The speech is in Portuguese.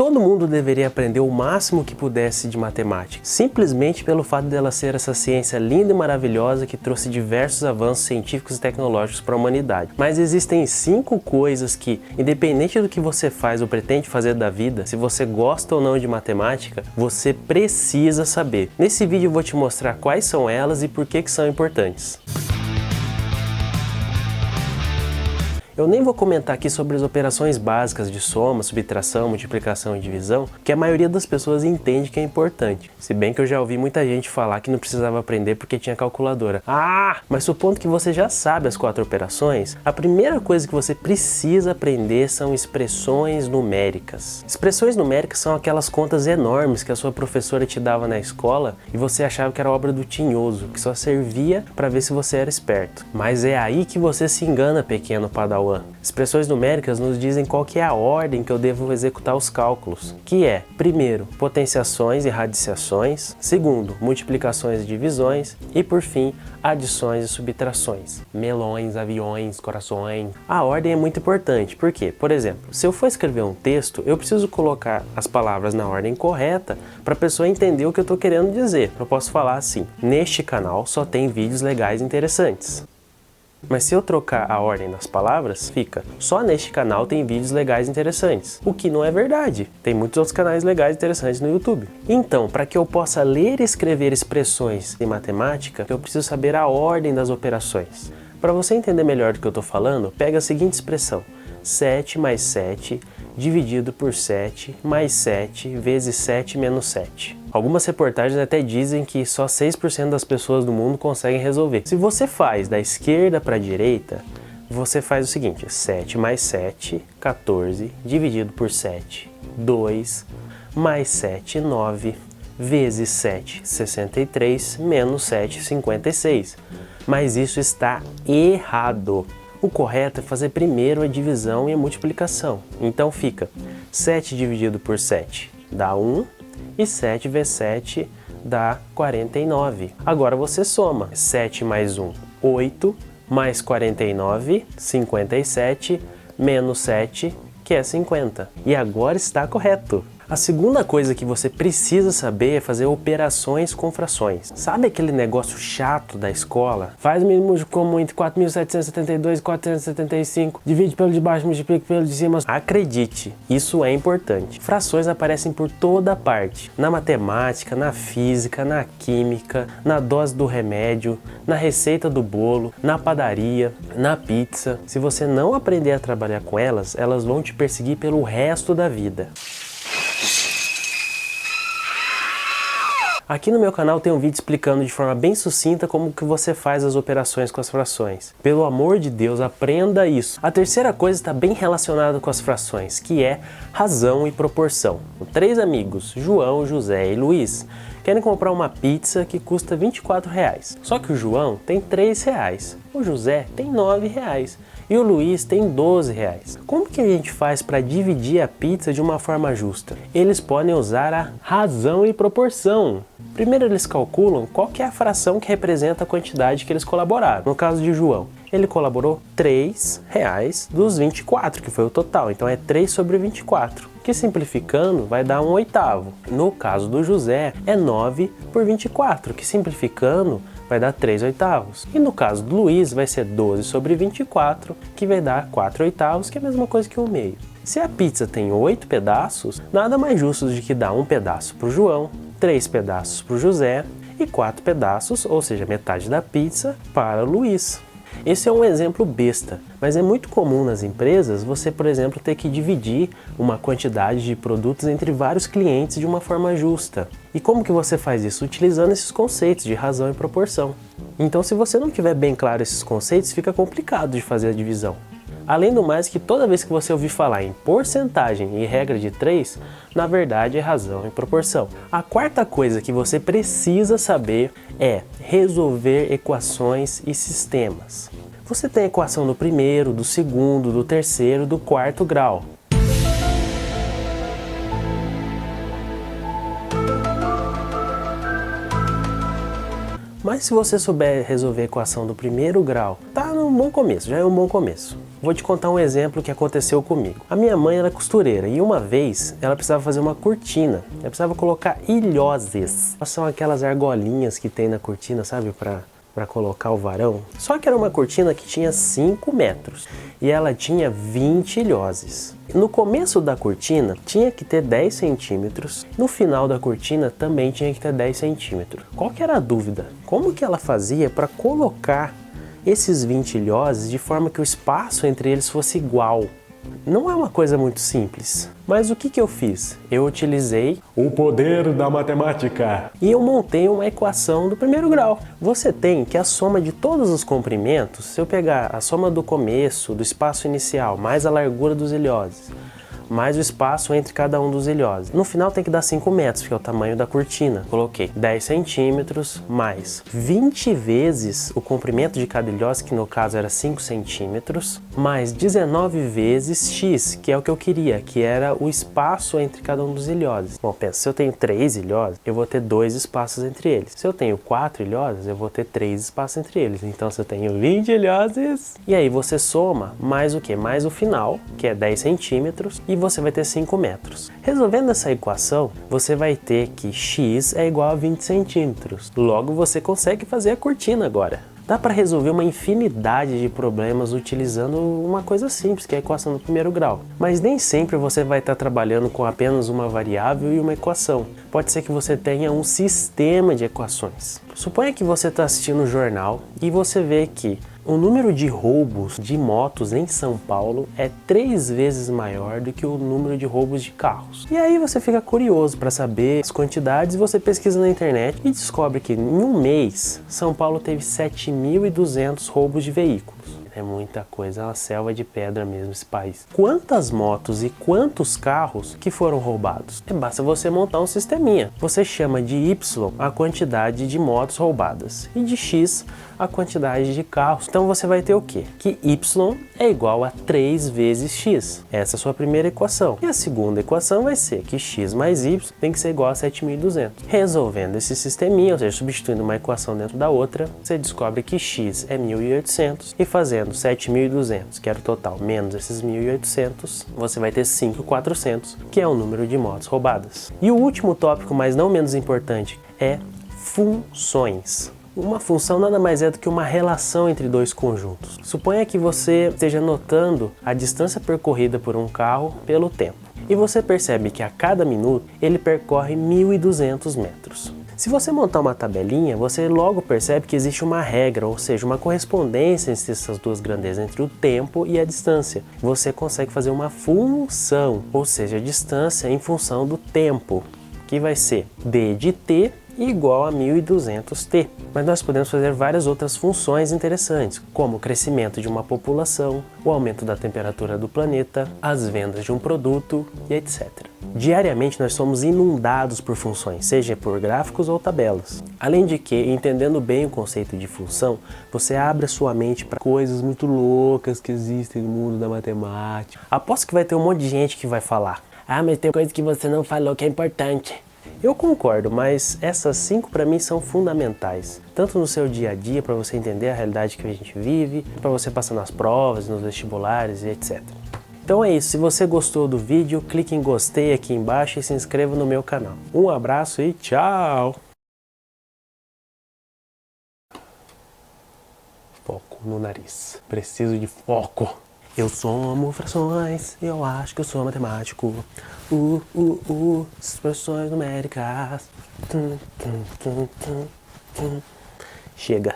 todo mundo deveria aprender o máximo que pudesse de matemática, simplesmente pelo fato dela ser essa ciência linda e maravilhosa que trouxe diversos avanços científicos e tecnológicos para a humanidade. Mas existem 5 coisas que, independente do que você faz ou pretende fazer da vida, se você gosta ou não de matemática, você precisa saber. Nesse vídeo eu vou te mostrar quais são elas e por que são importantes. Eu nem vou comentar aqui sobre as operações básicas de soma, subtração, multiplicação e divisão, que a maioria das pessoas entende que é importante. Se bem que eu já ouvi muita gente falar que não precisava aprender porque tinha calculadora. Mas supondo que você já sabe as 4 operações, a primeira coisa que você precisa aprender são expressões numéricas. Expressões numéricas são aquelas contas enormes que a sua professora te dava na escola e você achava que era obra do tinhoso, que só servia para ver se você era esperto. Mas é aí que você se engana, pequeno padawan. Expressões numéricas nos dizem qual que é a ordem que eu devo executar os cálculos, que é, primeiro, potenciações e radiciações, segundo, multiplicações e divisões e, por fim, adições e subtrações. Melões, aviões, corações. A ordem é muito importante, porque, por exemplo, se eu for escrever um texto, eu preciso colocar as palavras na ordem correta para a pessoa entender o que eu estou querendo dizer. Eu posso falar assim: neste canal só tem vídeos legais e interessantes. Mas se eu trocar a ordem das palavras, fica: só neste canal tem vídeos legais e interessantes. O que não é verdade. Tem muitos outros canais legais e interessantes no YouTube. Então, para que eu possa ler e escrever expressões em matemática, eu preciso saber a ordem das operações. Para você entender melhor do que eu estou falando, pega a seguinte expressão: 7 mais 7 dividido por 7 mais 7 vezes 7 menos 7. Algumas reportagens até dizem que só 6% das pessoas do mundo conseguem resolver. Se você faz da esquerda para a direita, você faz o seguinte: 7 mais 7, 14, dividido por 7, 2, mais 7, 9, vezes 7, 63, menos 7, 56. Mas isso está errado. O correto é fazer primeiro a divisão e a multiplicação. Então fica: 7 dividido por 7 dá 1, e 7 vezes 7 dá 49. Agora você soma: 7 mais 1, 8, mais 49, 57, menos 7, que é 50. E agora está correto. A segunda coisa que você precisa saber é fazer operações com frações. Sabe aquele negócio chato da escola? Faz o mínimo comum entre 4.772 e 475, divide pelo de baixo, multiplica pelo de cima. Acredite, isso é importante. Frações aparecem por toda parte. Na matemática, na física, na química, na dose do remédio, na receita do bolo, na padaria, na pizza. Se você não aprender a trabalhar com elas, elas vão te perseguir pelo resto da vida. Aqui no meu canal tem um vídeo explicando de forma bem sucinta como que você faz as operações com as frações. Pelo amor de Deus, aprenda isso. A terceira coisa está bem relacionada com as frações, que é razão e proporção. 3 amigos, João, José e Luiz, querem comprar uma pizza que custa R$24. Só que o João tem R$3, o José tem R$9 e o Luiz tem R$12. Como que a gente faz para dividir a pizza de uma forma justa? Eles podem usar a razão e proporção. Primeiro eles calculam qual que é a fração que representa a quantidade que eles colaboraram. No caso de João, ele colaborou R$3 dos 24, que foi o total. Então é 3 sobre 24, que simplificando vai dar 1/8. No caso do José, é 9 por 24, que simplificando vai dar 3/8. E no caso do Luiz vai ser 12 sobre 24, que vai dar 4/8, que é a mesma coisa que 1/2. Se a pizza tem 8 pedaços, nada mais justo do que dar 1 pedaço para o João, 3 pedaços para o José e 4 pedaços, ou seja, metade da pizza, para o Luiz. Esse é um exemplo besta, mas é muito comum nas empresas você, por exemplo, ter que dividir uma quantidade de produtos entre vários clientes de uma forma justa. E como que você faz isso? Utilizando esses conceitos de razão e proporção. Então, se você não tiver bem claro esses conceitos, fica complicado de fazer a divisão. Além do mais, que toda vez que você ouvir falar em porcentagem e regra de 3, na verdade é razão e proporção. A quarta coisa que você precisa saber é resolver equações e sistemas. Você tem a equação do primeiro, do segundo, do terceiro, do quarto grau. Mas se você souber resolver a equação do primeiro grau, tá num um bom começo, já é um bom começo. Vou te contar um exemplo que aconteceu comigo. A minha mãe era costureira e uma vez ela precisava fazer uma cortina. Ela precisava colocar ilhoses. São aquelas argolinhas que tem na cortina, sabe, para colocar o varão. Só que era uma cortina que tinha 5 metros e ela tinha 20 ilhoses. No começo da cortina tinha que ter 10 centímetros, no final da cortina também tinha que ter 10 centímetros. Qual que era a dúvida? Como que ela fazia para colocar esses 20 ilhoses de forma que o espaço entre eles fosse igual? Não é uma coisa muito simples, mas o que eu fiz? Eu utilizei o poder da matemática e eu montei uma equação do primeiro grau. Você tem que a soma de todos os comprimentos, se eu pegar a soma do começo, do espaço inicial, mais a largura dos ilhoses, mais o espaço entre cada um dos ilhoses. No final tem que dar 5 metros, que é o tamanho da cortina. Coloquei 10 centímetros mais 20 vezes o comprimento de cada ilhose, que no caso era 5 centímetros, mais 19 vezes x, que é o que eu queria, que era o espaço entre cada um dos ilhoses. Bom, pensa, se eu tenho 3 ilhoses, eu vou ter 2 espaços entre eles. Se eu tenho 4 ilhoses, eu vou ter 3 espaços entre eles. Então, se eu tenho 20 ilhoses, e aí você soma mais o que? Mais o final, que é 10 centímetros, e você vai ter 5 metros. Resolvendo essa equação, você vai ter que x é igual a 20 centímetros. Logo, você consegue fazer a cortina agora. Dá para resolver uma infinidade de problemas utilizando uma coisa simples, que é a equação do primeiro grau. Mas nem sempre você vai estar trabalhando com apenas uma variável e uma equação. Pode ser que você tenha um sistema de equações. Suponha que você está assistindo um jornal e você vê que o número de roubos de motos em São Paulo é 3 vezes maior do que o número de roubos de carros. E aí você fica curioso para saber as quantidades, você pesquisa na internet e descobre que em um mês São Paulo teve 7.200 roubos de veículos. É muita coisa, é uma selva de pedra mesmo esse país. Quantas motos e quantos carros que foram roubados? Basta você montar um sisteminha. Você chama de Y a quantidade de motos roubadas e de X a quantidade de carros. Então você vai ter o quê? Que Y é igual a 3 vezes X. Essa é a sua primeira equação. E a segunda equação vai ser que X mais Y tem que ser igual a 7.200. Resolvendo esse sisteminha, ou seja, substituindo uma equação dentro da outra, você descobre que X é 1.800 e fazendo 7.200, que era o total, menos esses 1.800, você vai ter 5.400, que é o número de motos roubadas. E o último tópico, mas não menos importante, é funções. Uma função nada mais é do que uma relação entre dois conjuntos. Suponha que você esteja notando a distância percorrida por um carro pelo tempo. E você percebe que a cada minuto ele percorre 1.200 metros. Se você montar uma tabelinha, você logo percebe que existe uma regra, ou seja, uma correspondência entre essas duas grandezas, entre o tempo e a distância. Você consegue fazer uma função, ou seja, a distância em função do tempo, que vai ser d de t igual a 1.200t. Mas nós podemos fazer várias outras funções interessantes, como o crescimento de uma população, o aumento da temperatura do planeta, as vendas de um produto e etc. Diariamente nós somos inundados por funções, seja por gráficos ou tabelas. Além de que, entendendo bem o conceito de função, você abre a sua mente para coisas muito loucas que existem no mundo da matemática. Aposto que vai ter um monte de gente que vai falar: ah, mas tem coisa que você não falou que é importante. Eu concordo, mas essas 5 para mim são fundamentais, tanto no seu dia a dia, para você entender a realidade que a gente vive, para você passar nas provas, nos vestibulares e etc. Então é isso, se você gostou do vídeo, clique em gostei aqui embaixo e se inscreva no meu canal. Um abraço e tchau! Foco no nariz, preciso de foco. Eu somo frações, eu acho que eu sou matemático. Expressões numéricas. Chega.